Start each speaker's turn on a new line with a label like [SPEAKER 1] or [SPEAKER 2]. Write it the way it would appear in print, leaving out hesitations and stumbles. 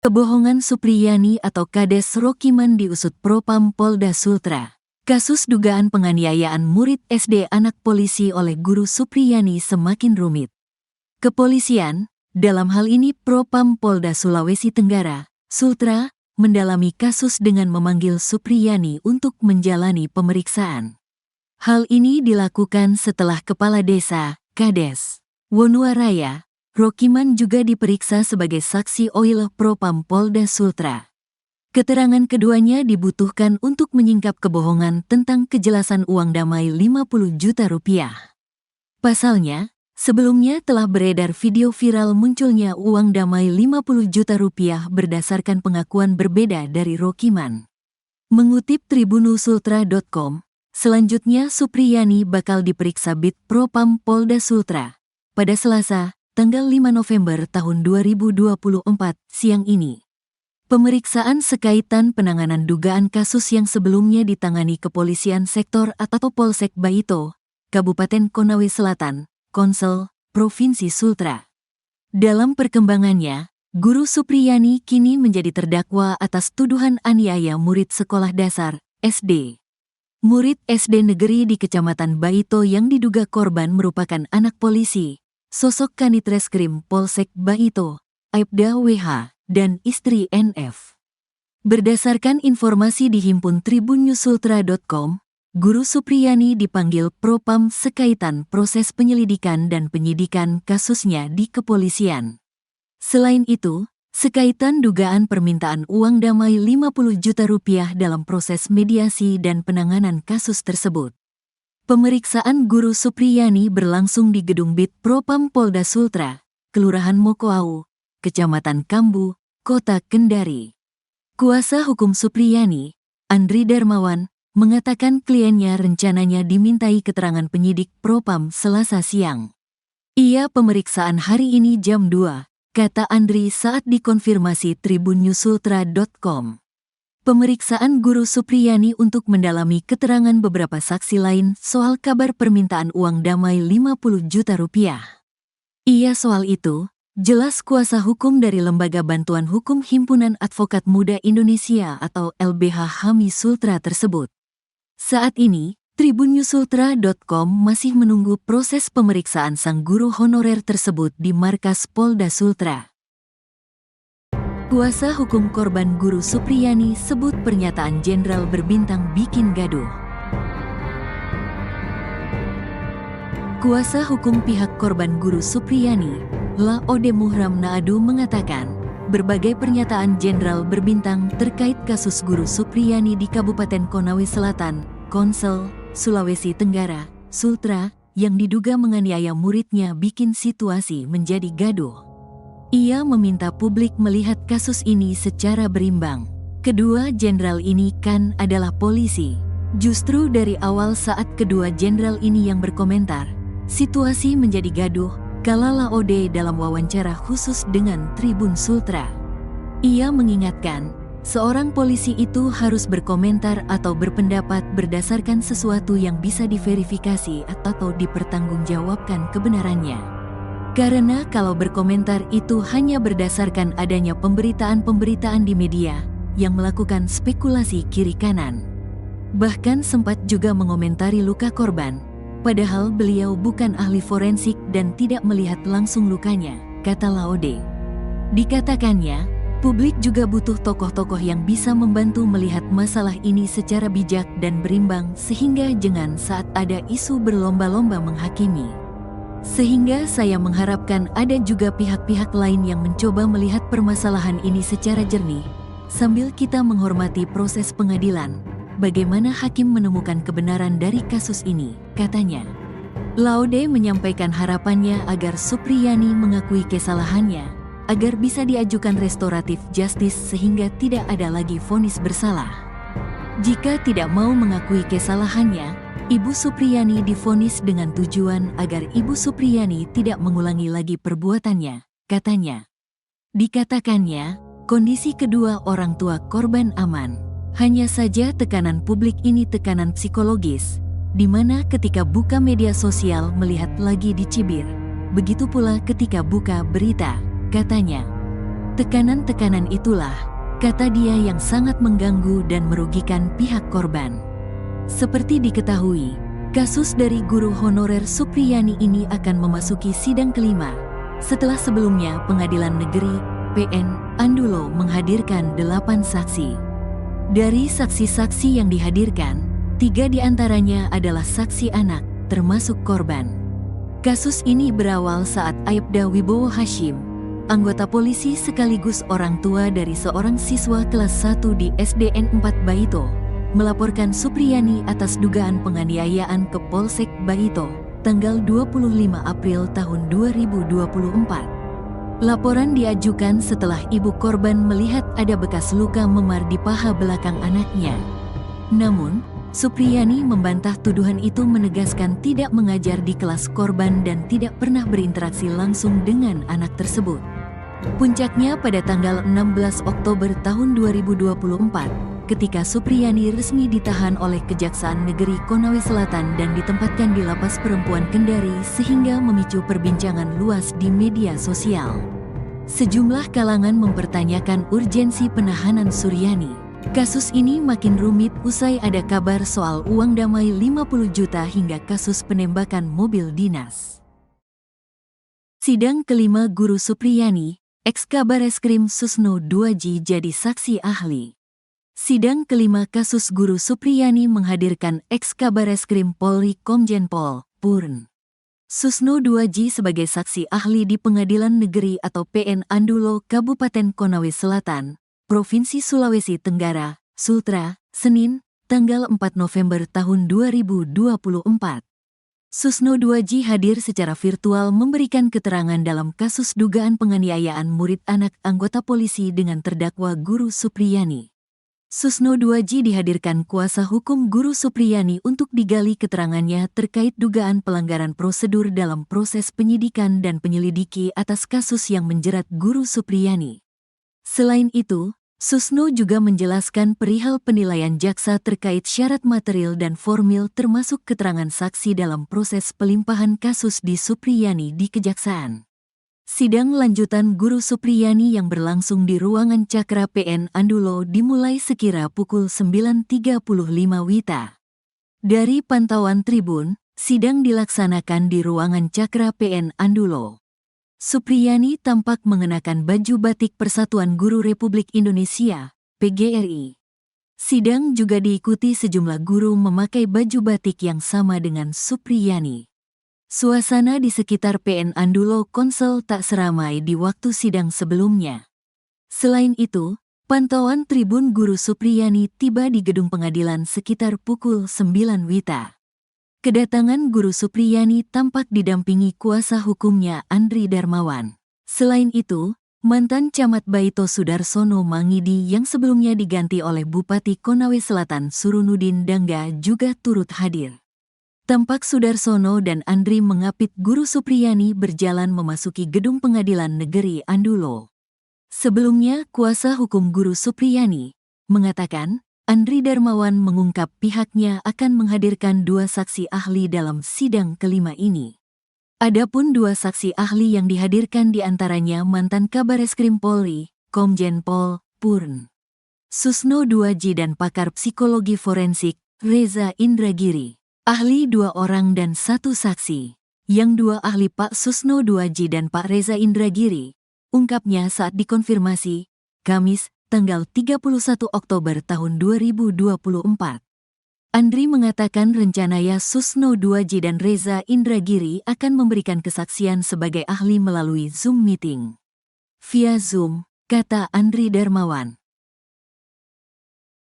[SPEAKER 1] Kebohongan Supriyani atau Kades Rokiman diusut Propam Polda Sultra. Kasus dugaan penganiayaan murid SD anak polisi oleh guru Supriyani semakin rumit. Kepolisian, dalam hal ini Propam Polda Sulawesi Tenggara, Sultra, mendalami kasus dengan memanggil Supriyani untuk menjalani pemeriksaan. Hal ini dilakukan setelah Kepala Desa, Kades Wonuaraya, Rokiman juga diperiksa sebagai saksi oleh Propam Polda Sultra. Keterangan keduanya dibutuhkan untuk menyingkap kebohongan tentang kejelasan uang damai 50 juta rupiah. Pasalnya, sebelumnya telah beredar video viral munculnya uang damai 50 juta rupiah berdasarkan pengakuan berbeda dari Rokiman. Mengutip tribunusultra.com, selanjutnya Supriyani bakal diperiksa Bid Propam Polda Sultra pada Selasa, tanggal 5 November tahun 2024 siang ini. Pemeriksaan sekaitan penanganan dugaan kasus yang sebelumnya ditangani Kepolisian Sektor atau Polsek Baito, Kabupaten Konawe Selatan, Konsel, Provinsi Sultra. Dalam perkembangannya, Guru Supriyani kini menjadi terdakwa atas tuduhan aniaya murid sekolah dasar, SD. Murid SD negeri di Kecamatan Baito yang diduga korban merupakan anak polisi, sosok Kanit Reskrim Polsek Baito, Aibda WH, dan istri NF. Berdasarkan informasi dihimpun tribunnyusultra.com, Guru Supriyani dipanggil Propam sekaitan proses penyelidikan dan penyidikan kasusnya di kepolisian. Selain itu, sekaitan dugaan permintaan uang damai 50 juta rupiah dalam proses mediasi dan penanganan kasus tersebut. Pemeriksaan Guru Supriyani berlangsung di Gedung Bid Propam Polda Sultra, Kelurahan Mokoau, Kecamatan Kambu, Kota Kendari. Kuasa hukum Supriyani, Andri Darmawan, mengatakan kliennya rencananya dimintai keterangan penyidik Propam Selasa siang. Ia pemeriksaan hari ini jam 2, kata Andri saat dikonfirmasi tribunnyusultra.com. Pemeriksaan Guru Supriyani untuk mendalami keterangan beberapa saksi lain soal kabar permintaan uang damai 50 juta rupiah. Iya soal itu, jelas kuasa hukum dari Lembaga Bantuan Hukum Himpunan Advokat Muda Indonesia atau LBH HAMI Sultra tersebut. Saat ini, tribunnyusultra.com masih menunggu proses pemeriksaan sang guru honorer tersebut di markas Polda Sultra. Kuasa hukum korban Guru Supriyani sebut pernyataan jenderal berbintang bikin gaduh. Kuasa hukum pihak korban Guru Supriyani, Laode Muhram Naadu mengatakan, berbagai pernyataan jenderal berbintang terkait kasus Guru Supriyani di Kabupaten Konawe Selatan, Konsel, Sulawesi Tenggara, Sultra, yang diduga menganiaya muridnya bikin situasi menjadi gaduh. Ia meminta publik melihat kasus ini secara berimbang. Kedua jenderal ini kan adalah polisi. Justru dari awal saat kedua jenderal ini yang berkomentar, situasi menjadi gaduh, kala Laode dalam wawancara khusus dengan Tribun Sultra. Ia mengingatkan, seorang polisi itu harus berkomentar atau berpendapat berdasarkan sesuatu yang bisa diverifikasi atau dipertanggungjawabkan kebenarannya. Karena kalau berkomentar itu hanya berdasarkan adanya pemberitaan-pemberitaan di media yang melakukan spekulasi kiri kanan. Bahkan sempat juga mengomentari luka korban, padahal beliau bukan ahli forensik dan tidak melihat langsung lukanya, kata Laode. Dikatakannya, publik juga butuh tokoh-tokoh yang bisa membantu melihat masalah ini secara bijak dan berimbang sehingga jangan saat ada isu berlomba-lomba menghakimi. Sehingga saya mengharapkan ada juga pihak-pihak lain yang mencoba melihat permasalahan ini secara jernih, sambil kita menghormati proses pengadilan, bagaimana hakim menemukan kebenaran dari kasus ini, katanya. Laode menyampaikan harapannya agar Supriyani mengakui kesalahannya, agar bisa diajukan restoratif justice sehingga tidak ada lagi vonis bersalah. Jika tidak mau mengakui kesalahannya, Ibu Supriyani divonis dengan tujuan agar Ibu Supriyani tidak mengulangi lagi perbuatannya, katanya. Dikatakannya, kondisi kedua orang tua korban aman. Hanya saja tekanan publik ini tekanan psikologis, di mana ketika buka media sosial melihat lagi dicibir. Begitu pula ketika buka berita, katanya. Tekanan-tekanan itulah, kata dia, yang sangat mengganggu dan merugikan pihak korban. Seperti diketahui, kasus dari guru honorer Supriyani ini akan memasuki sidang kelima, setelah sebelumnya Pengadilan Negeri PN Andulo menghadirkan 8 saksi. Dari saksi-saksi yang dihadirkan, 3 diantaranya adalah saksi anak, termasuk korban. Kasus ini berawal saat Aibda Wibowo Hashim, anggota polisi sekaligus orang tua dari seorang siswa kelas 1 di SDN 4 Baito, melaporkan Supriyani atas dugaan penganiayaan ke Polsek Baito, tanggal 25 April tahun 2024. Laporan diajukan setelah ibu korban melihat ada bekas luka memar di paha belakang anaknya. Namun, Supriyani membantah tuduhan itu, menegaskan tidak mengajar di kelas korban dan tidak pernah berinteraksi langsung dengan anak tersebut. Puncaknya pada tanggal 16 Oktober tahun 2024, ketika Supriyani resmi ditahan oleh Kejaksaan Negeri Konawe Selatan dan ditempatkan di Lapas Perempuan Kendari sehingga memicu perbincangan luas di media sosial. Sejumlah kalangan mempertanyakan urgensi penahanan Suryani. Kasus ini makin rumit usai ada kabar soal uang damai 50 juta hingga kasus penembakan mobil dinas. Sidang kelima Guru Supriyani, ex-Kabareskrim Susno 2J jadi saksi ahli. Sidang kelima kasus Guru Supriyani menghadirkan ex-Kabareskrim Polri Komjen Pol Purn Susno 2J sebagai saksi ahli di Pengadilan Negeri atau PN Andulo Kabupaten Konawe Selatan, Provinsi Sulawesi Tenggara, Sultra, Senin, tanggal 4 November tahun 2024. Susno 2J hadir secara virtual memberikan keterangan dalam kasus dugaan penganiayaan murid anak anggota polisi dengan terdakwa Guru Supriyani. Susno 2J dihadirkan kuasa hukum Guru Supriyani untuk digali keterangannya terkait dugaan pelanggaran prosedur dalam proses penyidikan dan penyelidiki atas kasus yang menjerat Guru Supriyani. Selain itu, Susno juga menjelaskan perihal penilaian jaksa terkait syarat material dan formil termasuk keterangan saksi dalam proses pelimpahan kasus di Supriyani di Kejaksaan. Sidang lanjutan Guru Supriyani yang berlangsung di ruangan Cakra PN Andulo dimulai sekira pukul 9.35 WITA. Dari pantauan tribun, sidang dilaksanakan di ruangan Cakra PN Andulo. Supriyani tampak mengenakan baju batik Persatuan Guru Republik Indonesia, PGRI. Sidang juga diikuti sejumlah guru memakai baju batik yang sama dengan Supriyani. Suasana di sekitar PN Andulo Konsel tak seramai di waktu sidang sebelumnya. Selain itu, pantauan tribun Guru Supriyani tiba di gedung pengadilan sekitar pukul 9 WITA. Kedatangan Guru Supriyani tampak didampingi kuasa hukumnya Andri Darmawan. Selain itu, mantan Camat Baito Sudarsono Mangidi yang sebelumnya diganti oleh Bupati Konawe Selatan Surunudin Dangga juga turut hadir. Tampak Sudarsono dan Andri mengapit Guru Supriyani berjalan memasuki gedung Pengadilan Negeri Andulo. Sebelumnya, kuasa hukum Guru Supriyani mengatakan, Andri Darmawan mengungkap pihaknya akan menghadirkan 2 saksi ahli dalam sidang kelima ini. Adapun 2 saksi ahli yang dihadirkan diantaranya mantan Kabareskrim Polri, Komjen Pol Purn Susno 2J dan pakar psikologi forensik, Reza Indragiri. Ahli 2 orang dan 1 saksi. Yang 2 ahli Pak Susno 2J dan Pak Reza Indragiri, ungkapnya saat dikonfirmasi, Kamis, tanggal 31 Oktober tahun 2024. Andri mengatakan rencananya Susno 2J dan Reza Indragiri akan memberikan kesaksian sebagai ahli melalui Zoom meeting. Via Zoom, kata Andri Darmawan.